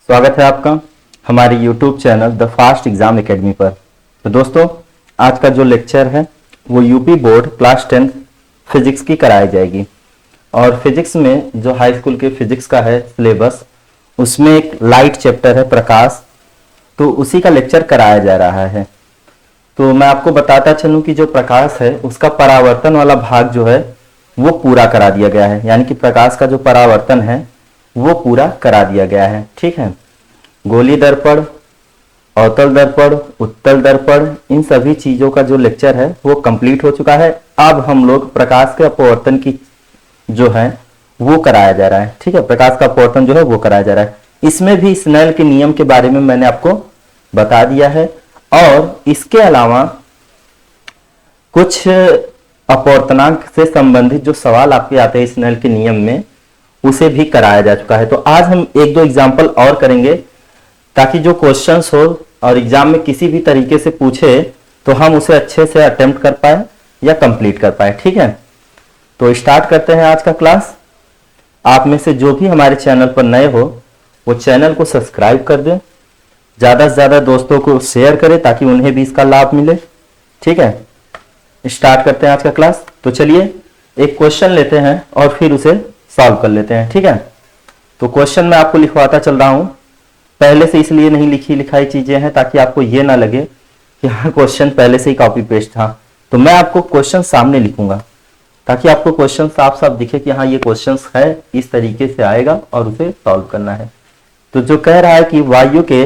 स्वागत है आपका हमारे YouTube channel the fast exam academy पर। तो दोस्तों, आज का जो लेक्चर है वो यूपी बोर्ड क्लास 10 फिजिक्स की कराई जाएगी। और फिजिक्स में जो हाई स्कूल के फिजिक्स का है सिलेबस, उसमें एक लाइट चैप्टर है प्रकाश, तो उसी का लेक्चर कराया जा रहा है। तो मैं आपको बताता चलूं कि जो प्रकाश है उसका परावर्तन वाला भाग जो है वो पूरा करा दिया गया है, यानी कि प्रकाश का जो परावर्तन है वो पूरा करा दिया गया है। ठीक है, गोलीय दर्पण, अवतल दर्पण, उत्तल दर्पण, इन सभी चीजों का जो लेक्चर है वो कंप्लीट हो चुका है। अब हम लोग प्रकाश के अपवर्तन की जो है वो कराया जा रहा है। ठीक है, प्रकाश का अपवर्तन जो है वो कराया जा रहा है। इसमें भी स्नेल के नियम के बारे में मैंने आपको बता दिया है, और इसके अलावा कुछ अपवर्तनांक से संबंधित जो सवाल आपके आते हैं स्नेल के नियम में, उसे भी कराया जा चुका है। तो आज हम एक दो एग्जाम्पल और करेंगे, ताकि जो क्वेश्चंस हो और एग्जाम में किसी भी तरीके से पूछे तो हम उसे अच्छे से अटेम्प्ट कर पाए या कंप्लीट कर पाए। ठीक है, तो स्टार्ट करते हैं आज का क्लास। आप में से जो भी हमारे चैनल पर नए हो वो चैनल को सब्सक्राइब कर दें, ज्यादा से ज्यादा दोस्तों को शेयर करें ताकि उन्हें भी इसका लाभ मिले। ठीक है, स्टार्ट करते हैं आज का क्लास। तो चलिए एक क्वेश्चन लेते हैं और फिर उसे सॉल्व कर लेते हैं। ठीक है, तो क्वेश्चन मैं आपको लिखवाता चल रहा हूं, पहले से इसलिए नहीं लिखाई चीजें हैं ताकि आपको ये ना लगे कि हाँ क्वेश्चन पहले से ही कॉपी पेस्ट था। तो मैं आपको क्वेश्चन सामने लिखूंगा ताकि आपको क्वेश्चन साफ साफ दिखे कि हाँ ये क्वेश्चन है, इस तरीके से आएगा और उसे सॉल्व करना है। तो जो कह रहा है कि वायु के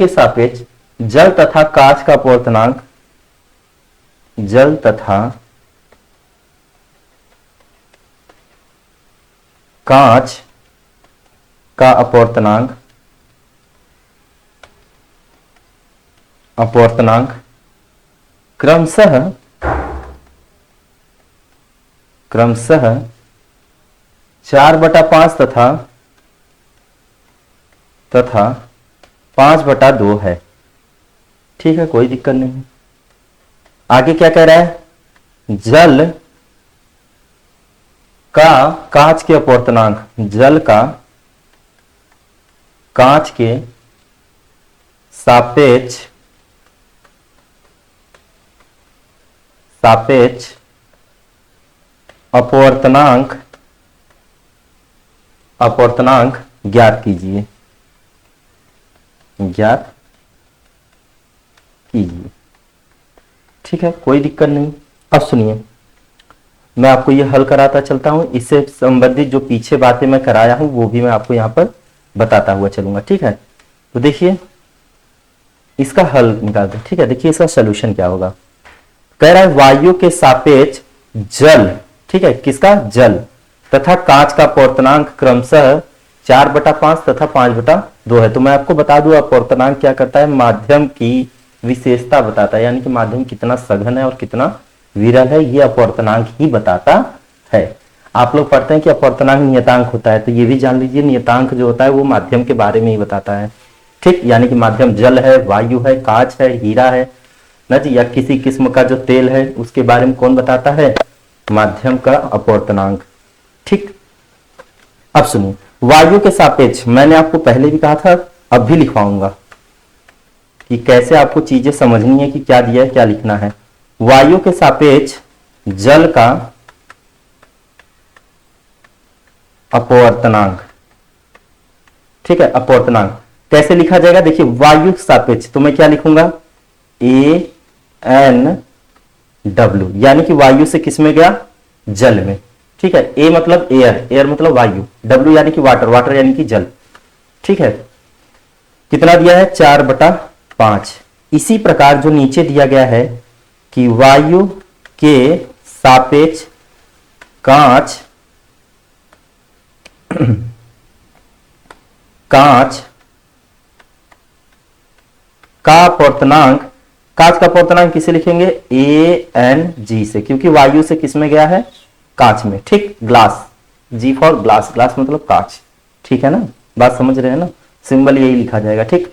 सापेक्ष जल तथा कांच का अपवर्तनांक, जल तथा कांच का अपवर्तनांक क्रमशः 4/5 तथा 5/2 है। ठीक है, कोई दिक्कत नहीं। आगे क्या कह रहा है, जल का कांच के अपवर्तनांक, जल का कांच के सापेक्ष अपवर्तनांक ज्ञात कीजिए। ठीक है, कोई दिक्कत नहीं। अब सुनिए, मैं आपको ये हल कराता चलता हूं, इससे संबंधित जो पीछे बातें मैं कराया हूं वो भी मैं आपको यहां पर बताता हुआ चलूंगा। ठीक है, तो देखिए इसका हल निकाल दे। ठीक है, देखिए इसका सोल्यूशन क्या होगा। कह रहा है वायु के सापेक्ष जल, ठीक है, किसका, जल तथा कांच का अपवर्तनांक क्रमशः 4/5 तथा 5/2 है। तो मैं आपको बता दूं अपवर्तनांक क्या करता है, माध्यम की विशेषता बताता है, यानी कि माध्यम कितना सघन है और कितना विरल है, ये अपवर्तनांक ही बताता है। आप लोग पढ़ते हैं कि अपवर्तनांक नियतांक होता है, तो ये भी जान लीजिए नियतांक जो होता है वो माध्यम के बारे में ही बताता है। ठीक, यानी कि माध्यम जल है, वायु है, कांच है, हीरा है ना जी, या किसी किस्म का जो तेल है उसके बारे में कौन बताता है, माध्यम का अपवर्तनांक। ठीक, अब सुनिए, वायु के सापेक्ष मैंने आपको पहले भी कहा था, अब भी लिखवाऊंगा कि कैसे आपको चीजें समझनी है कि क्या दिया है क्या लिखना है। वायु के सापेक्ष जल का अपवर्तनांक, ठीक है, अपवर्तनांक कैसे लिखा जाएगा, देखिए वायु सापेक्ष तो मैं क्या लिखूंगा, ANW, यानी कि वायु से किस में गया, जल में। ठीक है, A मतलब एयर, एयर मतलब वायु, W यानी कि वाटर, वाटर यानी कि जल। ठीक है, कितना दिया है, 4/5। इसी प्रकार जो नीचे दिया गया है कि वायु के सापेक्ष कांच का अपवर्तनांक, कांच का अपवर्तनांक किसे लिखेंगे, ANG से, क्योंकि वायु से किस में गया है, कांच में। ठीक, glass, G for glass, glass मतलब कांच। ठीक है ना, बात समझ रहे हैं ना, सिंबल यही लिखा जाएगा। ठीक,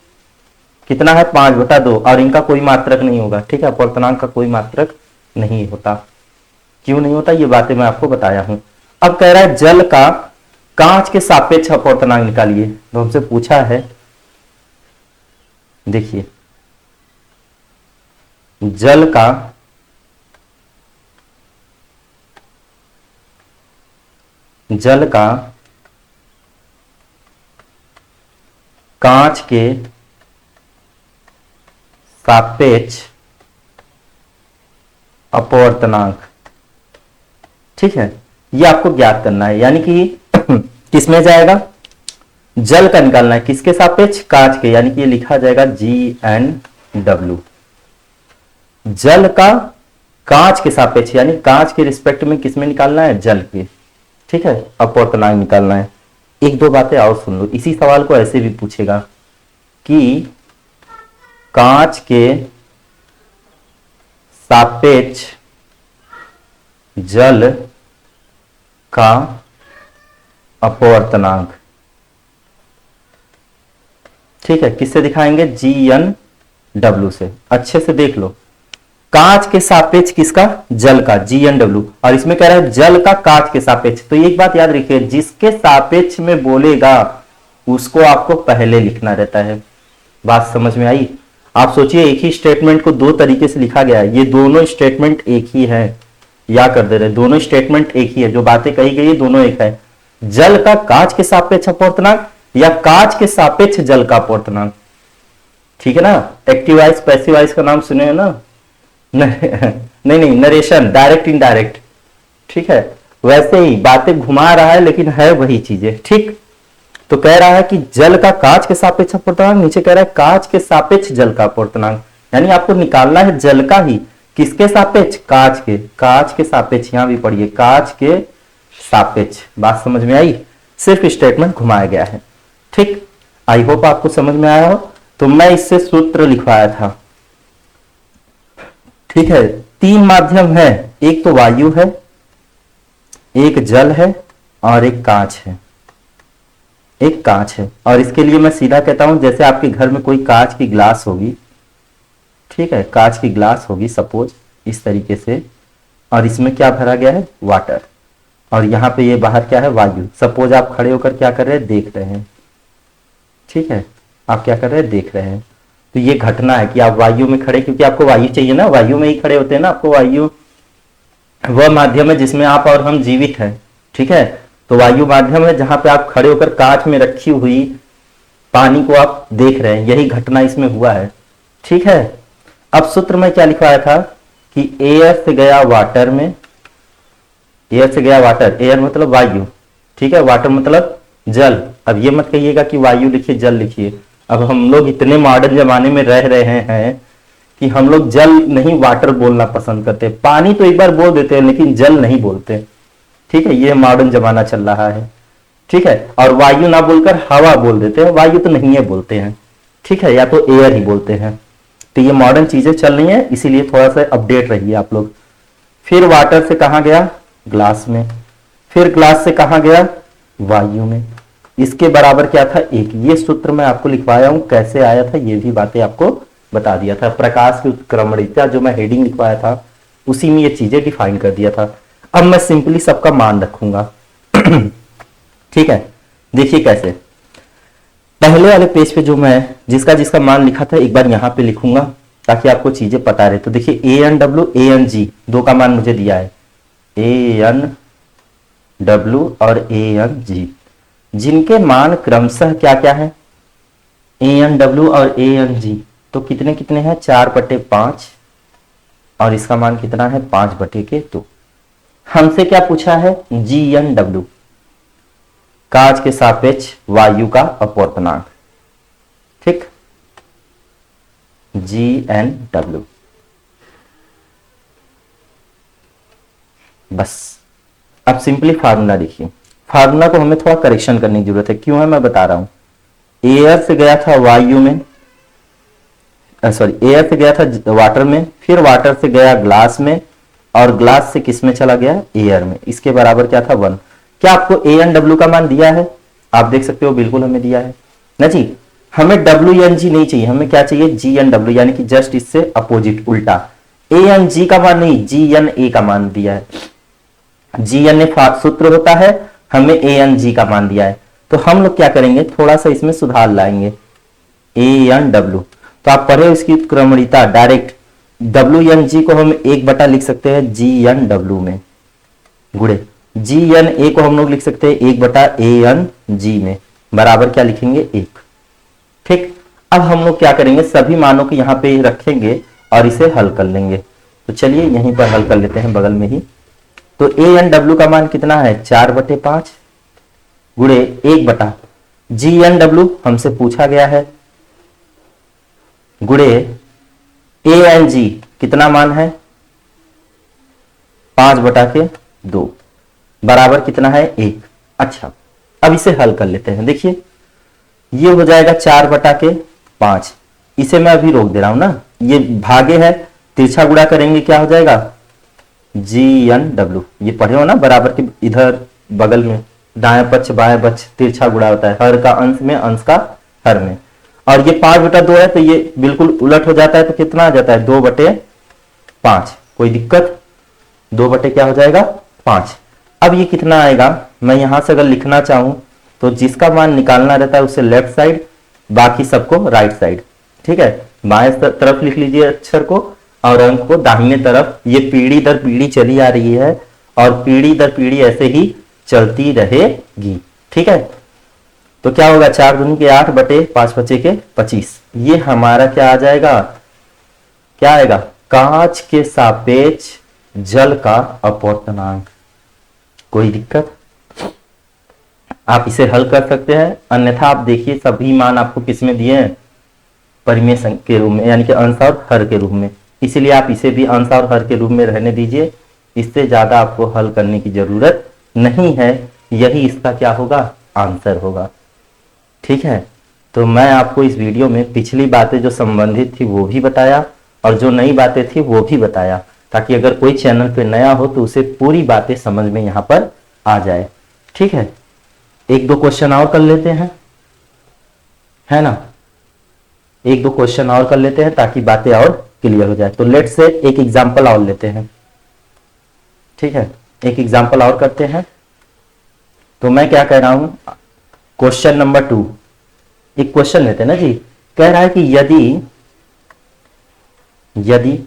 कितना है, 5/2, और इनका कोई मात्रक नहीं होगा। ठीक है, अपवर्तनांक का कोई मात्रक नहीं होता। क्यों नहीं होता, ये बातें मैं आपको बताया हूं। अब कह रहा है जल का कांच के सापेक्ष अपवर्तनांक निकालिए। तो हमसे पूछा है, देखिए जल का कांच के सापेक्ष अपवर्तनांक, ठीक है, ये आपको ज्ञात करना है। यानी कि किसमें जाएगा, जल का निकालना है, किसके सापेक्ष, कांच के, यानी कि ये लिखा जाएगा GNW। जल का कांच के सापेक्ष यानी कांच के रिस्पेक्ट में किसमें निकालना है, जल के, ठीक है, अपवर्तनांक निकालना है। एक दो बातें और सुन लो, इसी सवाल को ऐसे भी पूछेगा कि कांच के सापेक्ष जल का अपवर्तनांक, ठीक है, किससे दिखाएंगे, GNW से। अच्छे से देख लो, कांच के सापेक्ष किसका, जल का, GNW, और इसमें कह रहा है जल का कांच के सापेक्ष। तो एक बात याद रखिए, जिसके सापेक्ष में बोलेगा उसको आपको पहले लिखना रहता है। बात समझ में आई। आप सोचिए एक ही स्टेटमेंट को दो तरीके से लिखा गया है, ये दोनों स्टेटमेंट एक ही है, या कर दे रहे, दोनों स्टेटमेंट एक ही है, जो बातें कही गई है दोनों एक है। जल का कांच के सापेक्ष अपवर्तनांक या कांच के सापेक्ष जल का अपवर्तनांक, ठीक है ना। एक्टिव वॉइस पैसिव वॉइस का नाम सुने हो ना, नहीं, नरेशन, डायरेक्ट इनडायरेक्ट, ठीक है, वैसे ही बातें घुमा रहा है लेकिन है वही चीजें, ठीक। तो कह रहा है कि जल का कांच के सापेक्ष अपवर्तनांक, नीचे कह रहा है कांच के सापेक्ष जल का अपवर्तनांक, यानी आपको निकालना है जल का ही, किसके सापेक्ष, कांच के सापेक्ष, यहां भी पढ़िए कांच के सापेक्ष। बात समझ में आई, सिर्फ स्टेटमेंट घुमाया गया है, ठीक। आई होप आपको समझ में आया हो। तो मैं इससे सूत्र लिखवाया था, ठीक है। तीन माध्यम है, एक तो वायु है, एक जल है और एक कांच है, और इसके लिए मैं सीधा कहता हूं, जैसे आपके घर में कोई कांच की ग्लास होगी, ठीक है, कांच की ग्लास होगी सपोज इस तरीके से, और इसमें क्या भरा गया है, वाटर, और यहां पे ये बाहर क्या है, वायु। सपोज आप खड़े होकर क्या कर रहे हैं, देख रहे हैं, ठीक है, आप क्या कर रहे हैं, देख रहे हैं। तो ये घटना है कि आप वायु में खड़े, क्योंकि आपको वायु चाहिए ना, वायु में ही खड़े होते हैं ना, आपको वायु वह माध्यम है जिसमें आप और हम जीवित हैं, ठीक है। तो वायु माध्यम है जहां पे आप खड़े होकर कांच में रखी हुई पानी को आप देख रहे हैं, यही घटना इसमें हुआ है, ठीक है। अब सूत्र में क्या लिखवाया था कि एयर से गया वाटर में, एयर मतलब वायु, ठीक है, वाटर मतलब जल। अब ये मत कहिएगा कि वायु लिखिए जल लिखिए, अब हम लोग इतने मॉडर्न जमाने में रह रहे हैं कि हम लोग जल नहीं वाटर बोलना पसंद करते, पानी तो एक बार बोल देते हैं लेकिन जल नहीं बोलते, ठीक है, ये मॉडर्न जमाना चल रहा है, ठीक है। और वायु ना बोलकर हवा बोल देते हैं, वायु तो नहीं है बोलते हैं, ठीक है, या तो एयर ही बोलते हैं। तो ये मॉडर्न चीजें चल रही हैं, इसीलिए थोड़ा सा अपडेट रहिए आप लोग। फिर वाटर से कहां गया, ग्लास में, फिर ग्लास से कहां गया, वायु में। इसके बराबर क्या था, एक। ये सूत्र मैं आपको लिखवाया हूं, कैसे आया था ये भी बातें आपको बता दिया था। प्रकाश की उत्क्रमणिकता जो मैं हेडिंग लिखवाया था उसी में ये चीजें डिफाइन कर दिया था। अब मैं सिंपली सबका मान रखूंगा ठीक है। देखिए कैसे, पहले वाले पेज पे जो मैं जिसका मान लिखा था एक बार यहां पे लिखूंगा ताकि आपको चीजें पता रहे। तो देखिए ANW ANG दो का मान मुझे दिया है, ANW और ANG, जिनके मान क्रमशः क्या क्या है, ANW और ANG तो कितने कितने हैं, 4/5 और इसका मान कितना है 5/2। हमसे क्या पूछा है, GNW कांच के सापेक्ष वायु का अपवर्तनांक, ठीक, GNW। बस अब सिंपली फार्मूला देखिए, फार्मूला को हमें थोड़ा करेक्शन करने की जरूरत है। क्यों है मैं बता रहा हूं। एयर से गया था वायु में, एयर से गया था वाटर में, फिर वाटर से गया ग्लास में, और ग्लास से किस में चला गया, एयर में। इसके बराबर क्या था 1। क्या आपको ANW का मान दिया है, आप देख सकते हो, बिल्कुल हमें दिया है ना जी। हमें WNG नहीं चाहिए, हमें क्या चाहिए, GNW, यानी कि जस्ट इससे अपोजिट उल्टा। ANG का मान नहीं, GNA का मान दिया है। जी एन ए सूत्र होता है, हमें ए एन जी का मान दिया है, तो हम लोग क्या करेंगे, थोड़ा सा इसमें सुधार लाएंगे, ए एन डब्ल्यू। तो आप पढ़े इसकी क्रमणीयता, डायरेक्ट डब्ल्यू एन जी को हम एक बटा लिख सकते हैं जी एन डब्ल्यू में, गुड़े जी एन ए को हम लोग लिख सकते हैं एक बटा ए एन जी में, बराबर क्या लिखेंगे, एक। ठीक, अब हम लोग क्या करेंगे, सभी मानों को यहाँ पे रखेंगे और इसे हल कर लेंगे। तो चलिए यहीं पर हल कर लेते हैं बगल में ही। तो ए एन डब्ल्यू का मान कितना है, 4/5 गुड़े एक बटा जी एन डब्ल्यू हमसे पूछा गया है, गुड़े ए एन जी कितना मान है, 5/2 बराबर कितना है, 1। अच्छा, अब इसे हल कर लेते हैं। देखिए ये हो जाएगा 4/5, इसे मैं अभी रोक दे रहा हूं ना, ये भागे है, तिरछा गुणा करेंगे क्या हो जाएगा, जी एन डब्ल्यू। ये पढ़े हो ना, बराबर के इधर बगल में दाएं पक्ष बाएं पक्ष तिरछा गुणा होता है, हर का अंश में अंश का हर में, और ये 5/2 है तो ये बिल्कुल उलट हो जाता है, तो कितना आ जाता है, 2/5। कोई दिक्कत, 2 क्या हो जाएगा, 5। अब ये कितना आएगा, मैं यहां से अगर लिखना चाहूं तो जिसका मान निकालना रहता है उसे लेफ्ट साइड, बाकी सबको राइट साइड। ठीक है, बाएं तरफ लिख लीजिए अक्षर को और अंक को दाहिने तरफ। ये पीढ़ी दर पीढ़ी चली आ रही है और पीढ़ी दर पीढ़ी ऐसे ही चलती रहेगी। ठीक है, तो क्या होगा, 4 दूनी के 8 बटे 5 बचे के 25। ये हमारा क्या आ जाएगा, क्या आएगा, कांच के सापेक्ष जल का अपवर्तनांक। कोई दिक्कत, आप इसे हल कर सकते हैं। अन्यथा आप देखिए सभी मान आपको किसमें दिए हैं, परिमेय के रूप में, यानी कि अंश और हर के रूप में, इसीलिए आप इसे भी अंश और हर के रूप में रहने दीजिए। इससे ज्यादा आपको हल करने की जरूरत नहीं है, यही इसका क्या होगा, आंसर होगा। ठीक है, तो मैं आपको इस वीडियो में पिछली बातें जो संबंधित थी वो भी बताया और जो नई बातें थी वो भी बताया, ताकि अगर कोई चैनल पे नया हो तो उसे पूरी बातें समझ में यहाँ पर आ जाए। ठीक है, एक दो क्वेश्चन और कर लेते हैं, है ना, एक दो क्वेश्चन और कर लेते हैं ताकि बातें और क्लियर हो जाए। तो लेट से एक एग्जांपल और लेते हैं। ठीक है, एक एग्जांपल और करते हैं। तो मैं क्या कह रहा हूं, क्वेश्चन नंबर 2, एक क्वेश्चन लेते हैं ना जी। कह रहा है कि यदि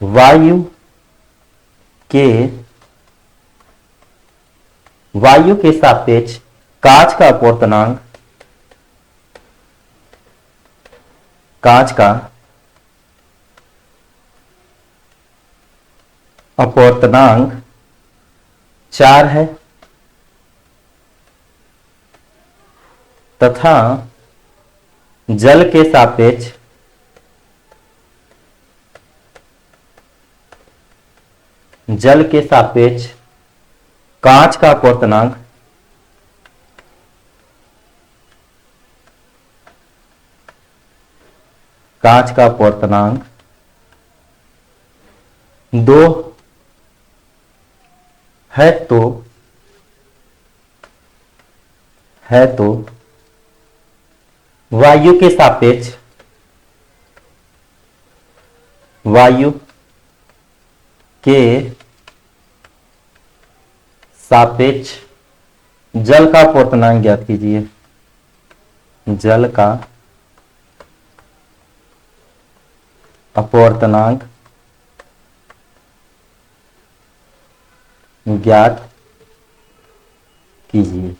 वायु के सापेक्ष कांच का अपवर्तनांक, कांच का अपवर्तनांक 4 है तथा जल के सापेक्ष कांच का अपवर्तनांक कांच 2 है तो वायु के सापेक्ष जल का अपवर्तनांक ज्ञात कीजिए। जल का अपवर्तनांक ज्ञात कीजिए।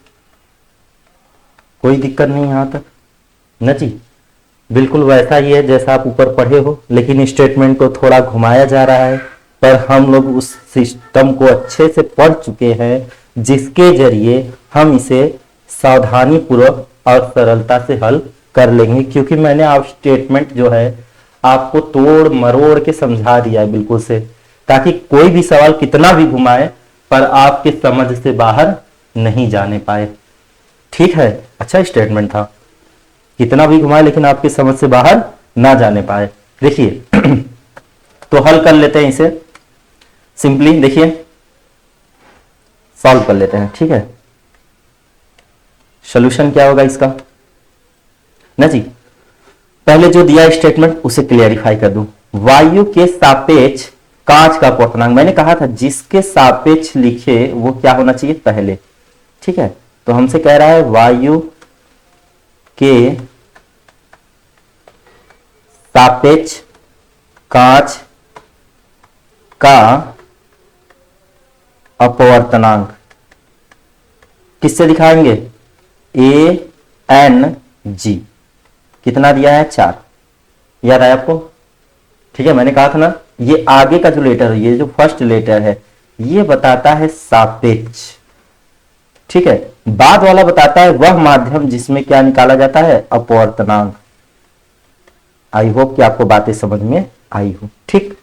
कोई दिक्कत नहीं यहां तक न जी, बिल्कुल वैसा ही है जैसा आप ऊपर पढ़े हो, लेकिन स्टेटमेंट को थोड़ा घुमाया जा रहा है। पर हम लोग उस सिस्टम को अच्छे से पढ़ चुके हैं जिसके जरिए हम इसे सावधानी पूर्वक और सरलता से हल कर लेंगे, क्योंकि मैंने आप स्टेटमेंट जो है आपको तोड़ मरोड़ के समझा दिया है बिल्कुल से, ताकि कोई भी सवाल कितना भी घुमाए पर आपके समझ से बाहर नहीं जाने पाए। ठीक है, अच्छा स्टेटमेंट था, कितना भी घुमाए लेकिन आपके समझ से बाहर ना जाने पाए। देखिए तो हल कर लेते हैं इसे सिंपली, देखिए सॉल्व कर लेते हैं। ठीक है, सॉल्यूशन क्या होगा इसका ना जी, पहले जो दिया स्टेटमेंट उसे क्लियरिफाई कर दूं। वायु के सापेक्ष कांच का अपवर्तनांक, मैंने कहा था जिसके सापेक्ष लिखे वो क्या होना चाहिए पहले। ठीक है, तो हमसे कह रहा है वायु के सापेक्ष कांच का अपवर्तनांक किससे दिखाएंगे, ए एन जी। कितना दिया है 4, याद आया आपको। ठीक है, मैंने कहा था ना ये आगे का जो लेटर है, ये जो फर्स्ट लेटर है ये बताता है सापेक्ष। ठीक है, बाद वाला बताता है वह माध्यम जिसमें क्या निकाला जाता है, अपवर्तनांक। आई होप कि आपको बातें समझ में आई हो। ठीक,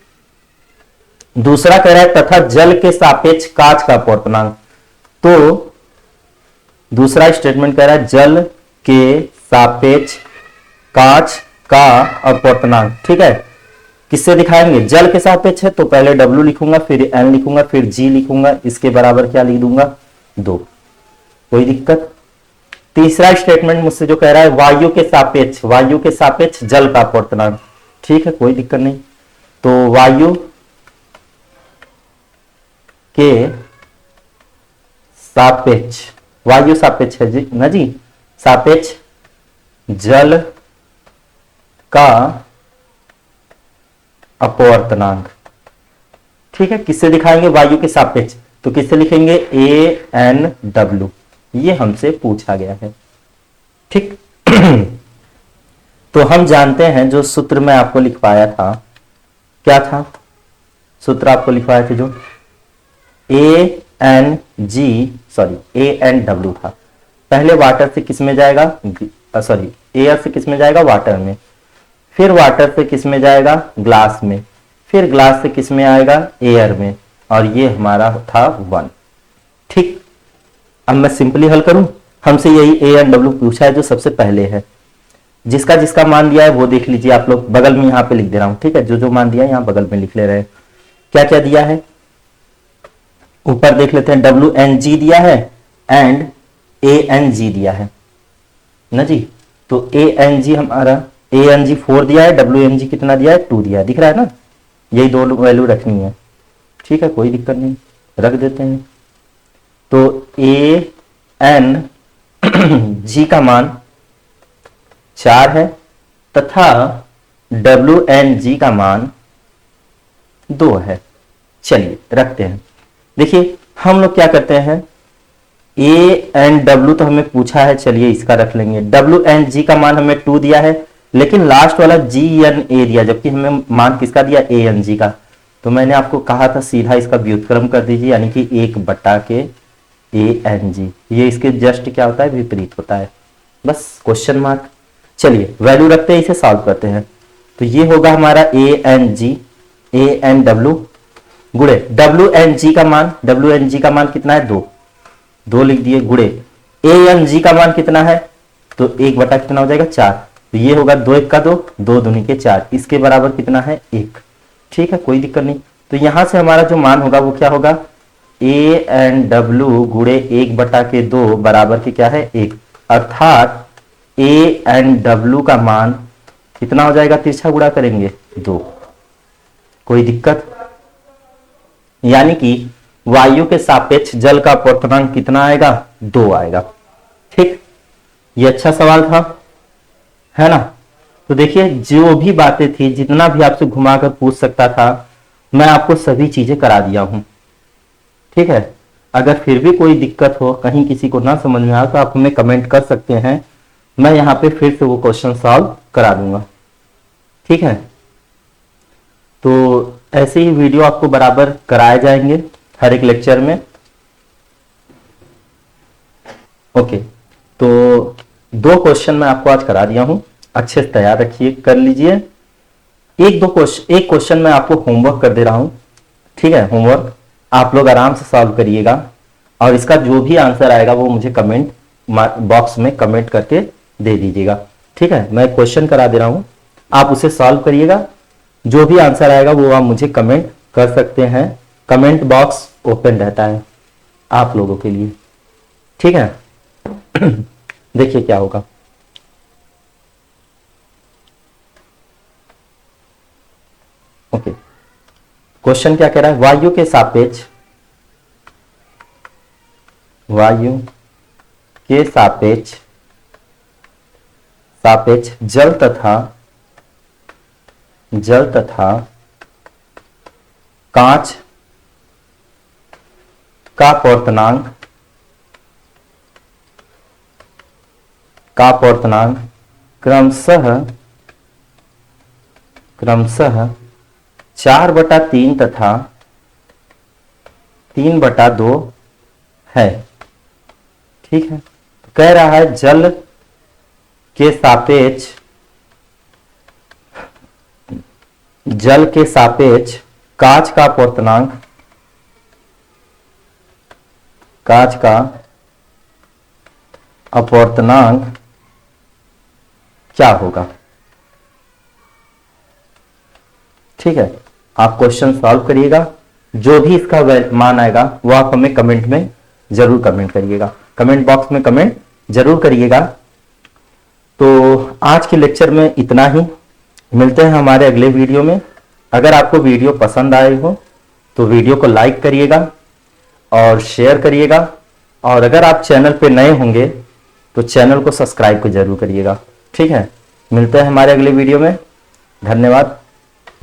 दूसरा कह रहा है तथा जल के सापेक्ष कांच का अपवर्तनांक। तो दूसरा स्टेटमेंट कह रहा है जल के सापेक्ष कांच का अपवर्तनांक। ठीक है, किससे दिखाएंगे, जल के सापेक्ष है तो पहले W लिखूंगा, फिर N लिखूंगा, फिर G लिखूंगा, इसके बराबर क्या लिख दूंगा 2। कोई दिक्कत। तीसरा स्टेटमेंट मुझसे जो कह रहा है वायु के सापेक्ष जल का अपवर्तनांक। ठीक है, कोई दिक्कत नहीं। तो वायु के सापेक्ष, वायु सापेक्ष है जी ना जी, सापेक्ष जल का अपवर्तनांक। ठीक है, किससे दिखाएंगे, वायु के सापेक्ष, तो किससे लिखेंगे ANW। ये हमसे पूछा गया है। ठीक तो हम जानते हैं जो सूत्र मैं आपको लिखवाया था, क्या था सूत्र आपको लिखवाया था, जो ANW था। पहले वाटर से किस में जाएगा, सॉरी एयर से किस में जाएगा, वाटर में, फिर वाटर से किस में जाएगा, ग्लास में, फिर ग्लास से किस में आएगा, एयर में, और ये हमारा था 1। ठीक, अब मैं सिंपली हल करूं, हमसे यही ANW पूछा है जो सबसे पहले है। जिसका जिसका मान दिया है वो देख लीजिए आप लोग, बगल में यहां पे लिख दे रहा हूं। ठीक है, जो जो मान दिया है यहां बगल में लिख ले रहे हैं। क्या क्या दिया है ऊपर देख लेते हैं, WNG दिया है एंड ANG दिया है ना जी। तो ANG हमारा, ANG 4 दिया है, WNG कितना दिया है 2 दिया है, दिख रहा है ना। यही दो वैल्यू रखनी है। ठीक है, कोई दिक्कत नहीं, रख देते हैं। तो ANG का मान 4 है तथा WNG का मान 2 है। चलिए रखते हैं। देखिए हम लोग क्या करते हैं, ANW तो हमें पूछा है, चलिए इसका रख लेंगे। WNG का मान हमें 2 दिया है, लेकिन लास्ट वाला GNA दिया, जबकि हमें मान किसका दिया, ANG का। तो मैंने आपको कहा था सीधा इसका व्युत्क्रम कर दीजिए, यानी कि 1 बटा के ANG। ये इसके जस्ट क्या होता है, विपरीत होता है, बस क्वेश्चन मार्क। चलिए वैल्यू रखते हैं, इसे सॉल्व करते हैं। तो ये होगा हमारा ANW गुणे WNG का मान कितना है, 2 लिख दिए, गुणे ANG का मान कितना है, तो 1 बटा कितना हो जाएगा 4। तो ये होगा 2 1 का 2, 2 दूनी के 4, इसके बराबर कितना है 1। ठीक है, कोई दिक्कत नहीं। तो यहां से हमारा जो मान होगा वो क्या होगा, ANW गुणे 1 बटा के 2 बराबर के क्या है 1, अर्थात ANW का मान कितना हो जाएगा, तिरछा गुणा करेंगे 2। कोई दिक्कत, यानी कि वायु के सापेक्ष जल का अपवर्तनांक कितना आएगा, 2 आएगा। ठीक, ये अच्छा सवाल था, है ना। तो देखिए जो भी बातें थी, जितना भी आपसे घुमाकर पूछ सकता था, मैं आपको सभी चीजें करा दिया हूं। ठीक है, अगर फिर भी कोई दिक्कत हो, कहीं किसी को ना समझ में आए, तो आप हमें कमेंट कर सकते हैं, मैं यहां पे फिर से वो क्वेश्चन सॉल्व करा दूंगा। ठीक है, तो ऐसे ही वीडियो आपको बराबर कराए जाएंगे हर एक लेक्चर में। ओके, तो 2 क्वेश्चन मैं आपको आज करा दिया हूं, अच्छे से तैयार रखिए, कर लीजिए। एक क्वेश्चन मैं आपको होमवर्क कर दे रहा हूं। ठीक है, होमवर्क आप लोग आराम से सॉल्व करिएगा, और इसका जो भी आंसर आएगा वो मुझे कमेंट बॉक्स में कमेंट करके दे दीजिएगा। ठीक है, मैं क्वेश्चन करा दे रहा हूं, आप उसे सॉल्व करिएगा। जो भी आंसर आएगा वो आप मुझे कमेंट कर सकते हैं, कमेंट बॉक्स ओपन रहता है आप लोगों के लिए। ठीक है देखिए क्या होगा। ओके, क्वेश्चन क्या कह रहा है, वायु के सापेक्ष जल तथा कांच का पवर्तनांक क्रमशः 4/3 तथा 3/2 है। ठीक है, तो कह रहा है जल के सापेक्ष कांच का अपवर्तनांक क्या होगा। ठीक है, आप क्वेश्चन सॉल्व करिएगा, जो भी इसका मान आएगा वो आप हमें कमेंट में जरूर कमेंट करिएगा, कमेंट बॉक्स में कमेंट जरूर करिएगा। तो आज के लेक्चर में इतना ही, मिलते हैं हमारे अगले वीडियो में। अगर आपको वीडियो पसंद आए हो तो वीडियो को लाइक करिएगा और शेयर करिएगा, और अगर आप चैनल पे नए होंगे तो चैनल को सब्सक्राइब को जरूर करिएगा। ठीक है, मिलते हैं हमारे अगले वीडियो में। धन्यवाद।